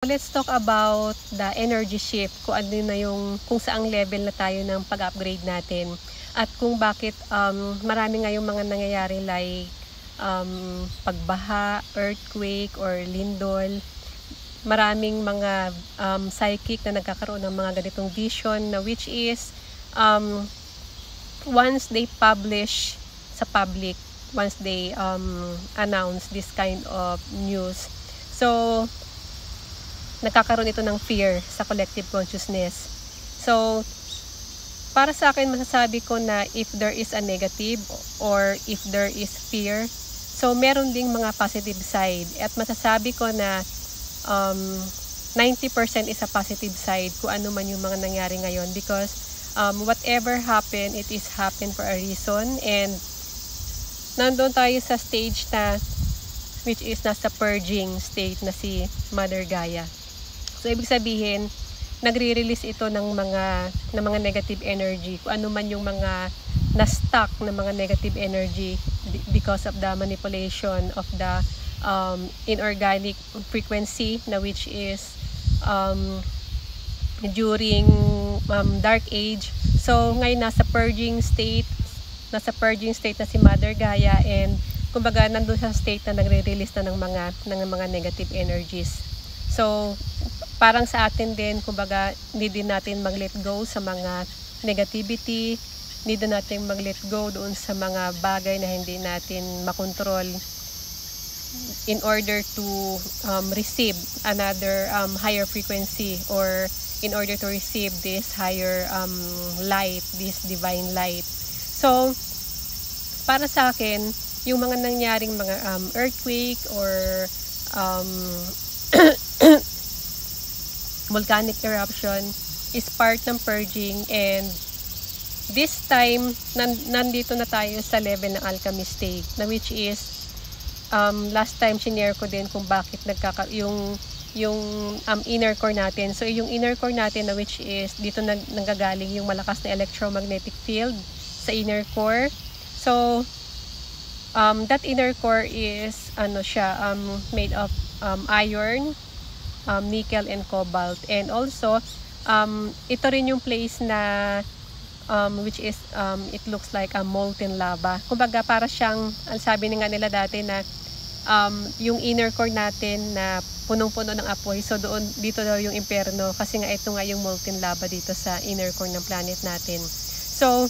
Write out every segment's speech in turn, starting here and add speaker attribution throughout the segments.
Speaker 1: Let's talk about the energy shift, kung ano na kung saang level na tayo ng pag-upgrade natin. At kung bakit marami ngayong mga nangyayari like pagbaha, earthquake, or lindol. Maraming mga psychic na nagkakaroon ng mga ganitong vision na which is once they publish sa public, once they announce this kind of news. So, nagkakaroon ito ng fear sa collective consciousness. So, para sa akin, masasabi ko na if there is a negative or if there is fear, so meron ding mga positive side. At masasabi ko na 90% is a positive side kung ano man yung mga nangyari ngayon because whatever happen, it is happen for a reason. And nandun tayo sa stage na which is nasa purging state na si Mother Gaia. So, ibig sabihin, nagre-release ito ng mga negative energy. Kung ano man yung mga na-stuck na mga negative energy because of the manipulation of the inorganic frequency na which is during Dark Age. So, ngayon nasa purging state na si Mother Gaia and kumbaga nandun sa state na nagre-release na ng mga negative energies. So, parang sa atin din, kumbaga, hindi din natin mag-let go sa mga negativity, hindi din natin mag-let go doon sa mga bagay na hindi natin makontrol in order to receive another higher frequency or in order to receive this higher light, this divine light. So, para sa akin, yung mga nangyaring mga earthquake or volcanic eruption is part ng purging, and this time nandito na tayo sa level ng alchemy state na which is last time shinare ko din kung bakit yung inner core natin. So yung inner core natin na which is dito nanggagaling yung malakas na electromagnetic field sa inner core. So that inner core is made of iron, nickel and cobalt, and also ito rin yung place na which is it looks like a molten lava. Kumbaga para siyang, sabi nga nila dati na yung inner core natin na punong-puno ng apoy, so dito daw yung impyerno kasi nga ito nga yung molten lava dito sa inner core ng planet natin. So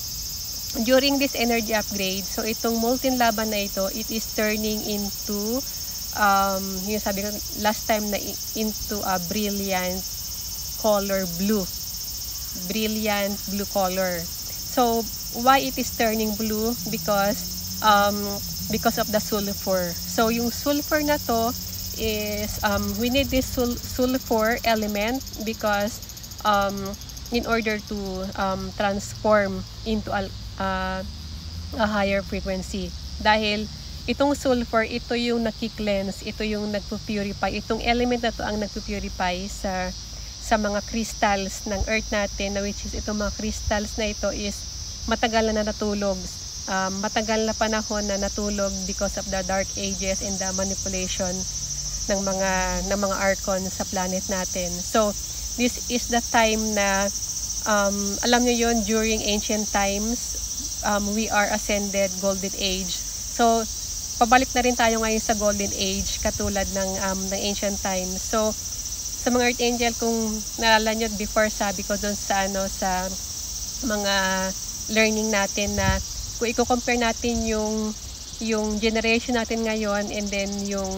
Speaker 1: during this energy upgrade, so itong molten lava na ito, it is turning into yung sabi ko last time na into a brilliant blue color. So why it is turning blue? Because of the sulfur. So yung sulfur na to is we need this sulfur element because in order to transform into a higher frequency. Dahil itong sulfur, ito yung naki-cleanse, ito yung nagpo-purify. Itong element na to ang nagpo-purify sa mga crystals ng earth natin, na which is itong mga crystals na ito is matagal na natulog. Matagal na panahon na natulog because of the dark ages and the manipulation ng mga archon sa planet natin. So, this is the time na alam niyo yon, during ancient times, we are ascended golden age. So, pabalik na rin tayo ngayon sa golden age katulad ng ancient times. So sa mga earth angel, kung naalala nyo before, sabi ko doon sa mga learning natin na kung i-compare natin yung generation natin ngayon and then yung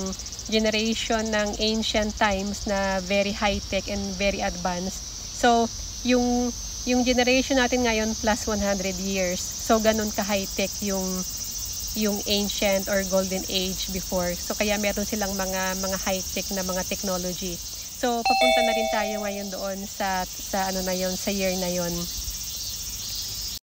Speaker 1: generation ng ancient times na very high tech and very advanced. So yung generation natin ngayon plus 100 years. So ganun ka high tech yung ancient or golden age before. So kaya meron silang mga high-tech na mga technology. So papunta na rin tayo ngayon doon sa year na yon.